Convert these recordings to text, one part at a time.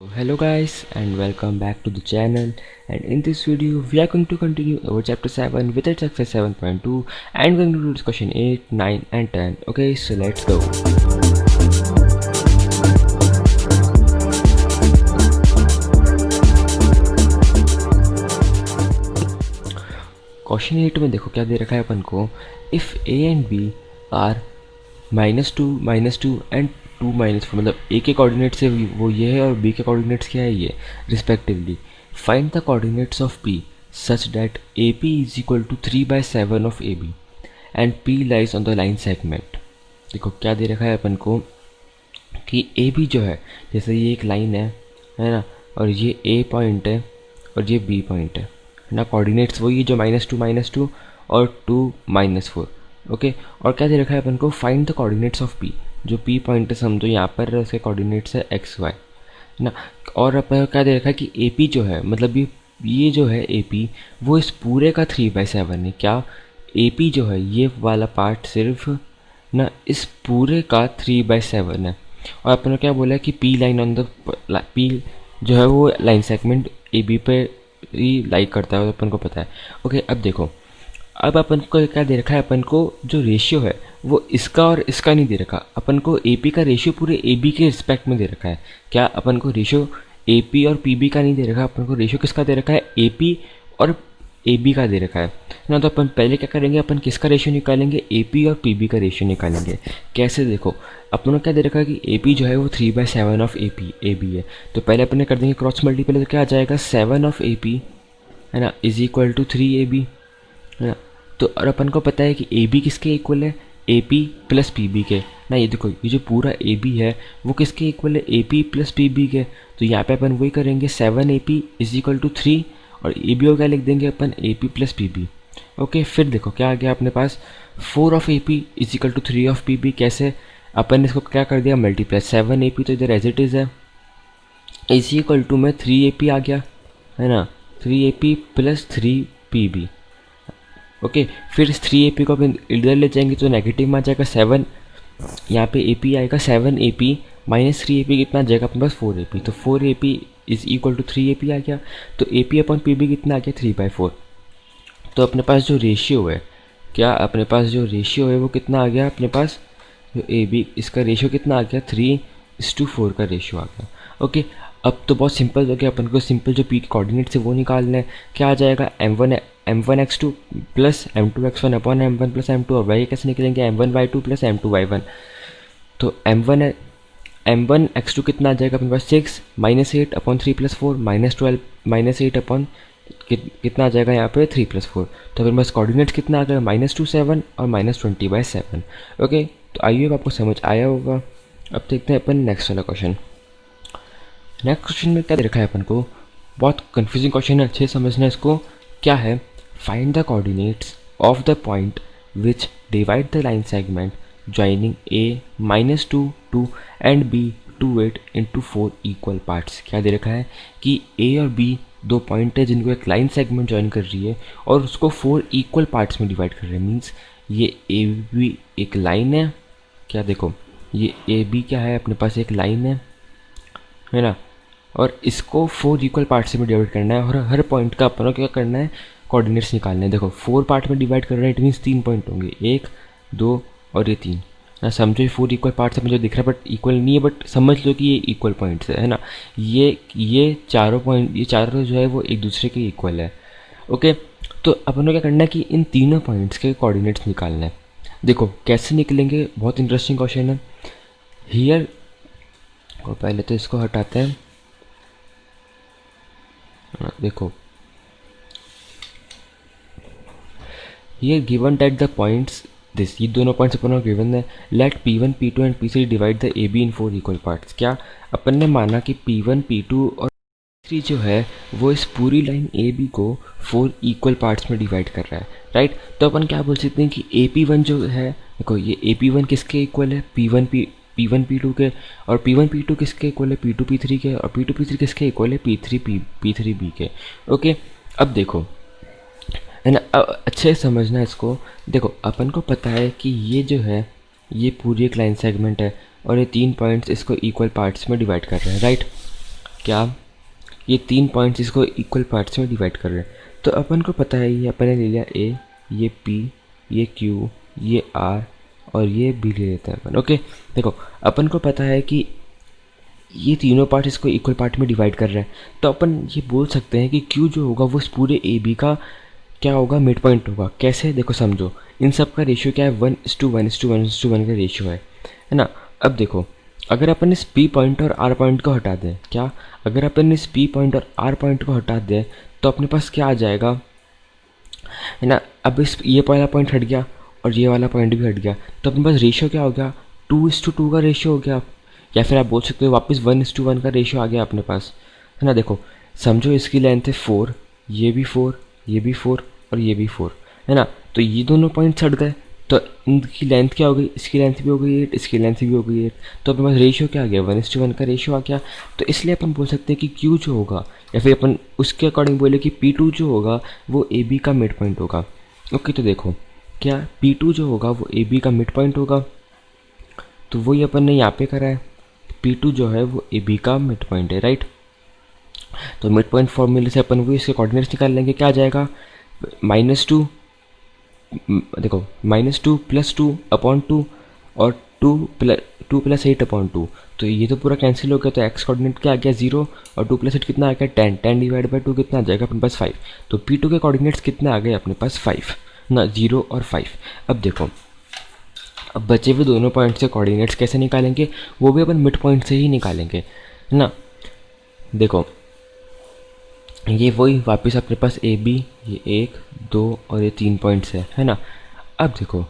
Hello guys and welcome back to the channel, and in this video we are going to continue our chapter 7 with its exercise 7.2 and going to do discussion 8, 9 and 10. Okay, so let's go. Question 8 में देखो क्या दे रखा है अपन को। If A and B are -2 and 2 - 4, मतलब ए के कोऑर्डिनेट से वो ये है और बी के कोऑर्डिनेट्स क्या है ये respectively. Find the coordinates of P such that A P is equal to 3/7 of A B and P lies on the line segment. देखो क्या दे रखा है अपन को कि ए बी जो है, जैसे ये एक लाइन है ना, और ये ए पॉइंट है और ये बी पॉइंट है ना। कोऑर्डिनेट्स वही है जो -2 और 2 - 4। ओके, और क्या दे रखा है अपन को, find the coordinates of P. जो पी पॉइंट है समझो यहाँ पर उसके कोऑर्डिनेट्स है XY ना। और अपन क्या दे रखा है कि ए पी जो है, मतलब ये जो है ए पी वो इस पूरे का 3/7 है। क्या ए पी जो है ये वाला पार्ट सिर्फ ना इस पूरे का 3/7 है। और अपन ने क्या बोला है कि P line on the P जो है वो लाइन सेगमेंट ए बी पे ही लाइक करता है, अपन को पता है। ओके, अब देखो, अब अपन को क्या दे रखा है, अपन को जो रेशियो है वो इसका और इसका नहीं दे रखा। अपन को ए पी का रेशियो पूरे ए बी के रिस्पेक्ट में दे रखा है। क्या अपन को रेशियो ए पी और पी बी का नहीं दे रखा, अपन को रेशियो किसका दे रखा है, ए पी और ए बी का दे रखा है ना। तो अपन पहले क्या करेंगे, अपन किसका रेशियो निकालेंगे, ए पी और पी बी का रेशियो निकालेंगे। कैसे, देखो अपन को क्या दे रखा है कि ए पी जो है वो 3/7 ऑफ ए बी है। तो पहले अपन कर देंगे क्रॉस मल्टीप्लाई, तो क्या आ जाएगा 7 ऑफ ए पी है ना इज इक्वल टू 3AB है ना। तो और अपन को पता है कि ए बी किसके इक्वल है, A P plus P B के ना। ये देखो, ये जो पूरा ए बी है वो किसके इक्वल है, A P plus P B के। तो यहाँ पे अपन वही करेंगे 7AP इज इक्वल टू 3, और ए बी को क्या लिख देंगे अपन, A P plus P B. Okay, फिर देखो क्या आ गया अपने पास, 4 of A P is equal to 3 of P B. कैसे, अपन इसको क्या कर दिया मल्टीप्लाई, 7AP तो इधर एज इट इज़ है, इज इक्वल टू में 3AP आ गया है ना, 3AP प्लस 3PB। ओके, फिर इस 3AP को अपन इधर ले जाएंगे तो नेगेटिव में आ जाएगा 7, यहाँ पे AP आएगा 7AP माइनस 3AP कितना आ जाएगा अपने पास 4AP। तो 4AP is equal to 3AP आ गया। तो AP अपॉन PB कितना आ गया 3/4। तो अपने पास जो रेशियो है, क्या अपने पास जो रेशियो है वो कितना आ गया अपने पास, जो AB इसका रेशियो कितना आ गया 3:4 का रेशियो आ गया। ओके, अब तो बहुत सिंपल हो गया, अपन को सिंपल जो पी के कोऑर्डिनेट्स है वो निकालना है। क्या आ जाएगा, m1x2 plus m2x1 upon m1 plus m2, और y कैसे निकलेंगे m1y2 प्लस m2y1। तो m1x2 कितना आ जाएगा अपने पास 6 -8 अपॉन 3 + 4 -12 -8 अपॉन कितना आ जाएगा यहाँ पे 3 + 4। तो अपने पास कोऑर्डिनेट्स कितना आ गया -2 7 और -20/7। ओके, तो आई होप आपको समझ आया होगा। अब देखते हैं अपन नेक्स्ट वाला क्वेश्चन। नेक्स्ट क्वेश्चन में क्या दे रखा है अपन को, बहुत कंफ्यूजिंग क्वेश्चन है, अच्छे समझना है इसको। क्या है, find the coordinates of the point which divide the line segment joining A -2 2 and B 2 8 into 4 equal parts. क्या दे रखा है कि A और B दो पॉइंट है जिनको एक लाइन सेगमेंट ज्वाइन कर रही है और उसको 4 इक्वल पार्ट्स में डिवाइड कर रहे हैं। मीन्स ये ए बी एक लाइन है, क्या देखो ये ए बी क्या है अपने पास एक लाइन है ना, और इसको 4 इक्वल पार्ट्स में डिवाइड करना है, और हर पॉइंट का अपन को क्या करना है, कोऑर्डिनेट्स निकालने हैं। देखो 4 पार्ट में डिवाइड कर रहे हैं, इट मीन्स 3 पॉइंट होंगे, 1 2 और ये 3 ना। समझो ये 4 इक्वल पार्ट्स में जो दिख रहा है बट इक्वल नहीं है, बट समझ लो कि ये इक्वल पॉइंट्स है ना। ये चारों पॉइंट, ये चारों जो है वो एक दूसरे के इक्वल है। ओके, तो अपन को क्या करना है कि इन तीनों पॉइंट्स के कोऑर्डिनेट्स निकालना है। देखो कैसे निकलेंगे, बहुत इंटरेस्टिंग क्वेश्चन है। हियर पहले तो इसको हटाते हैं, देखो ये given that the points this, ये दोनों पॉइंट्स अपन को गिवन है। Let P1 P2 and P3 divide the AB in 4 equal parts. क्या अपन ने माना कि P1 P2 और P3 जो है वो इस पूरी लाइन AB को 4 इक्वल पार्ट्स में डिवाइड कर रहा है, राइट। तो अपन क्या बोल सकते हैं कि AP1 जो है, देखो ये AP1 किसके इक्वल है, P1 P2 के, और P1 P2 किसके इक्वल है, P2 P3 के, और P2 P3 किसके इक्वल है, P3 B के। ओके, अब देखो है ना, अच्छे से समझना इसको। देखो अपन को पता है कि ये जो है ये पूरी एक लाइन सेगमेंट है और ये 3 पॉइंट्स इसको इक्वल पार्ट्स में डिवाइड कर रहे हैं, राइट। क्या ये 3 पॉइंट्स इसको इक्वल पार्ट्स में डिवाइड कर रहे हैं। तो अपन को पता है ये अपन ने ले लिया ए, ये पी, ये क्यू, ये आर और ये बी ले लेते हैं अपन। ओके देखो अपन को पता है कि ये तीनों पार्ट इसको इक्वल पार्ट में डिवाइड कर रहे हैं, तो अपन ये बोल सकते हैं कि क्यू जो होगा वो इस पूरे ए बी का क्या होगा, मिड पॉइंट होगा। कैसे, देखो समझो, इन सब का रेशियो क्या है, 1:1:1:1 का रेशियो है ना। अब देखो अगर अपन इस पी पॉइंट और आर पॉइंट को हटा दें, क्या अगर अपन इस पी पॉइंट और आर पॉइंट को हटा दें तो अपने पास क्या आ जाएगा, है ना। अब इस ये वाला पॉइंट हट गया और ये वाला पॉइंट भी हट गया, तो अपने पास रेशियो क्या हो गया, 2:2 का रेशियो हो गया। या फिर आप बोल सकते हो वापस 1:1 का रेशियो आ गया अपने पास, है ना। देखो समझो इसकी लेंथ है 4, ये भी 4, ये भी 4 और ये भी 4, है ना। तो ये दोनों पॉइंट्स हट गए, तो इनकी लेंथ क्या हो गई, इसकी लेंथ भी हो गई 8, इसकी लेंथ भी हो गई 8, तो अपने पास रेशियो क्या आ गया, 1:1 का रेशियो आ गया। तो इसलिए अपन बोल सकते हैं कि क्यू जो होगा, या फिर अपन उसके अकॉर्डिंग बोले कि P2 जो होगा वो ए बी का मिड पॉइंट होगा। ओके तो देखो क्या P2 जो होगा वो ए बी का मिड पॉइंट होगा, तो वही अपन ने यहाँ पे करा है, P2 जो है वो ए बी का मिड पॉइंट है, राइट। तो मिड पॉइंट फॉर्मूले से अपन वो इसके कोऑर्डिनेट्स निकाल लेंगे, क्या आ जाएगा, -2, देखो -2 + 2/2 और 2 + 8/2, तो ये तो पूरा कैंसिल हो गया। तो एक्स कोऑर्डिनेट क्या आ गया 0 और 2 + 8 कितना आ गया 10, 10/2 कितना आ जाएगा अपने पास 5। तो P2 के कोऑर्डिनेट्स कितने आ गए अपने पास 5 ना, 0 और 5। अब देखो अब बचे हुए दोनों पॉइंट्स के कोऑर्डिनेट्स कैसे निकालेंगे, वो भी अपन मिड पॉइंट से ही निकालेंगे, है ना। देखो ये वही वापस अपने पास ए बी, ये 1 2 और ये 3 पॉइंट्स है ना। अब देखो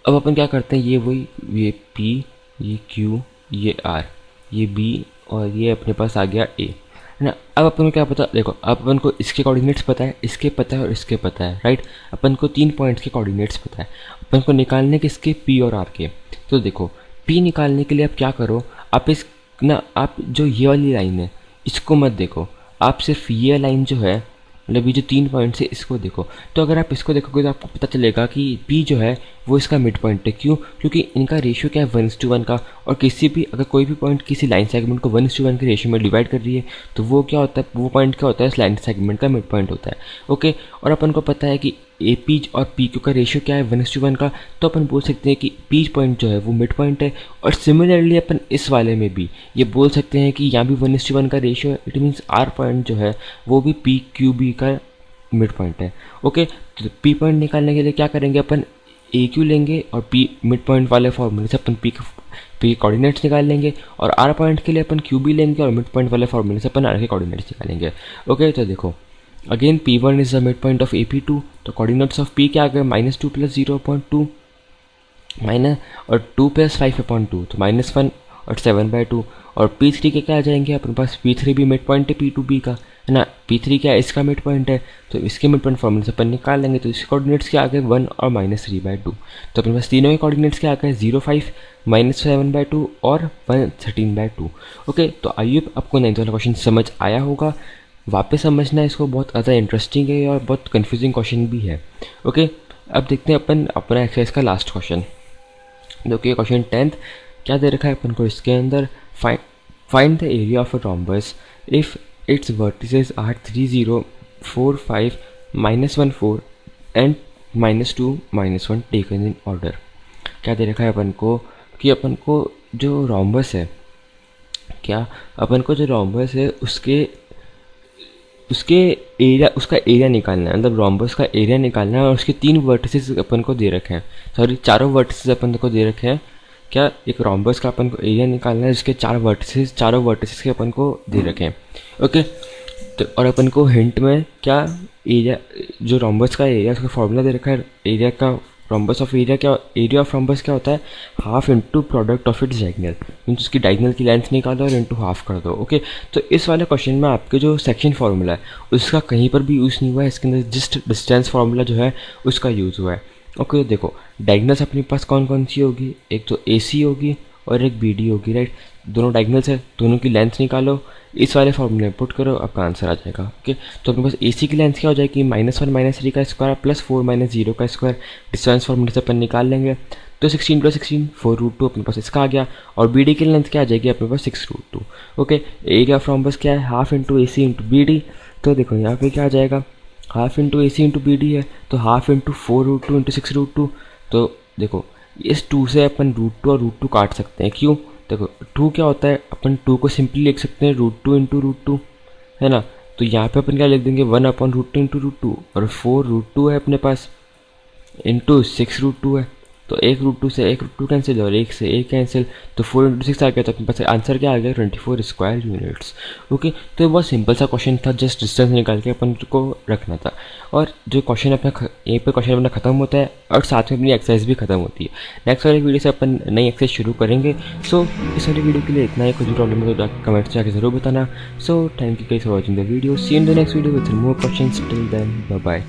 अब अपन क्या करते हैं, ये वही, ये पी, ये क्यू, ये आर, ये बी और ये अपने पास आ गया ए, है ना। अब अपन को क्या पता, देखो अब अपन को इसके कोऑर्डिनेट्स पता है, इसके पता है और इसके पता है, राइट। अपन को 3 पॉइंट्स के कोऑर्डिनेट्स पता है, अपन को निकालने के इसके पी और आर के। तो देखो पी निकालने के लिए आप क्या करो, आप इस ना, आप जो ये वाली लाइन है इसको मत देखो, आप सिर्फ ये लाइन जो है, मतलब ये जो 3 पॉइंट्स है इसको देखो। तो अगर आप इसको देखोगे तो आपको पता चलेगा कि पी जो है वो इसका मिड पॉइंट है। क्यों, क्योंकि इनका रेशियो क्या है 1:1 का, और किसी भी अगर कोई भी पॉइंट किसी लाइन सेगमेंट को 1:1 के रेशियो में डिवाइड कर रही है तो वो क्या होता है, वो पॉइंट क्या होता है, इस लाइन सेगमेंट का मिड पॉइंट होता है। ओके, और अपन को पता है कि ए पी और पी क्यू का रेशियो क्या है 1:1 का, तो अपन बोल सकते हैं कि पी पॉइंट जो है वो मिड पॉइंट है। और सिमिलरली अपन इस वाले में भी ये बोल सकते हैं कि यहाँ भी 1:1 का रेशियो है, इट मीन्स आर पॉइंट जो है वो भी पी क्यू बी का मिड पॉइंट है। ओके, तो पी पॉइंट निकालने के लिए क्या करेंगे, अपन ए क्यू लेंगे और पी मिड पॉइंट वाले फॉर्मूले से अपन पी कोऑर्डिनेट्स निकाल लेंगे, और आर पॉइंट के लिए अपन क्यू बी लेंगे और मिड पॉइंट वाले फॉर्मूले से अपन आर के कोऑर्डिनेट्स निकालेंगे। ओके, तो देखो again P1 is the mid point of AP2, तो कोऑर्डिनेट्स ऑफ P क्या आ गए, -2 + 0/2 माइनस और 2 + 5/2, तो -1 और 7/2। और P3 के क्या आ जाएंगे अपने पास, P3 भी मिड पॉइंट है P2B का, है ना। P3 क्या है, इसका मिड पॉइंट है, तो इसके मिड पॉइंट फॉर्मूले से अपन निकाल लेंगे। तो इसके कोऑर्डिनेट्स क्या आ गए 1 और -3/2, तो अपने पास तीनों के कोऑर्डिनेट्स क्या आ गए 0 5 -7/2 और 113/2। ओके, तो आइए आपको 9th वाला क्वेश्चन समझ आया होगा। वापस समझना है इसको, बहुत ज़्यादा इंटरेस्टिंग है और बहुत कंफ्यूजिंग क्वेश्चन भी है। ओके, अब देखते हैं अपन अपना एक्सरसाइज का लास्ट क्वेश्चन, जो कि क्वेश्चन 10th क्या दे रखा है अपन को, इसके अंदर find the area of a rhombus if its vertices are 3 0 4 5 -1 4 and -2 -1 taken in order. क्या दे रखा है अपन को कि अपन को जो रोम्बस है, क्या अपन को जो रोम्बस है उसके एरिया, उसका एरिया निकालना है, मतलब रोम्बस का एरिया निकालना है, और उसके 3 वर्टिसेस अपन को दे रखे हैं, सॉरी 4 वर्टिसेस अपन को दे रखे हैं। क्या एक रोम्बस का अपन को एरिया निकालना है जिसके 4 वर्टिसेस, चारों वर्टिसेस के अपन को दे रखे हैं। ओके, तो और अपन को हिंट में क्या एरिया, जो रोम्बस का एरिया उसका फॉर्मूला दे रखा है, एरिया का रोम्बस ऑफ एरिया, क्या एरिया ऑफ रोम्बस क्या होता है, half into product of its diagonal, means उसकी डायगोनल की लेंथ निकालो और इंटू हाफ कर दो। ओके, तो इस वाले क्वेश्चन में आपके जो सेक्शन फार्मूला है उसका कहीं पर भी यूज़ नहीं हुआ है, इसके अंदर जस्ट डिस्टेंस फार्मूला जो है उसका यूज़ हुआ है। ओके, देखो डायगोनल्स अपने पास कौन कौन सी होगी, एक तो ए सी होगी और एक बी डी होगी, राइट। दोनों डायगोनल्स है, दोनों की लेंथ निकालो, इस वाले फॉर्मूले में पुट करो, आपका आंसर आ जाएगा। ओके, तो अपने पास ए सी की लेंथ क्या हो जाएगी -1 -3 का स्क्वायर +4 -0 का स्क्वायर, डिस्टेंस फॉर्मूले से अपन निकाल लेंगे। तो 16 + 16 4√2 अपने पास इसका आ गया। और बी डी की लेंथ क्या आ जाएगी अपने पास 6√2। ओके, एरिया फ्रॉम बस क्या है, हाफ इंटू ए सी इंटू बी डी। तो देखो यहाँ पे क्या आ जाएगा, हाफ इंटू ए सी इंटू बी डी है, तो हाफ इंटू 4√2 इंटू 6√2। तो देखो इस 2 से अपन √2 और √2 काट सकते हैं, क्यों, देखो 2 क्या होता है, अपन 2 को सिंपली लिख सकते हैं √2 इंटू √2, है ना। तो यहाँ पे अपन क्या लिख देंगे, 1/√2 इंटू √2, और 4√2 है अपने पास इंटू 6√2 है। तो 1√2 से 1√2 कैंसिल और 1 से 1 कैंसिल, तो 4 इंटू 6 आ गया। तो अपने पास आंसर क्या आ गया, 24 स्क्वायर यूनिट्स। ओके, तो ये बहुत सिंपल सा क्वेश्चन था, जस्ट डिस्टेंस निकाल के अपन को रखना था। और जो क्वेश्चन अपना यहीं पर क्वेश्चन अपना खत्म होता है और साथ में अपनी एक्सरसाइज भी खत्म होती है। नेक्स्ट वाली वीडियो से अपन नई एक्सरसाइज शुरू करेंगे। सो इस वाली वीडियो के लिए इतना ही, कुछ प्रॉब्लम है तो कमेंट्स में आके जरूर बताना। So thank you guys for watching the video, see in the next video with more questions, till then bye bye.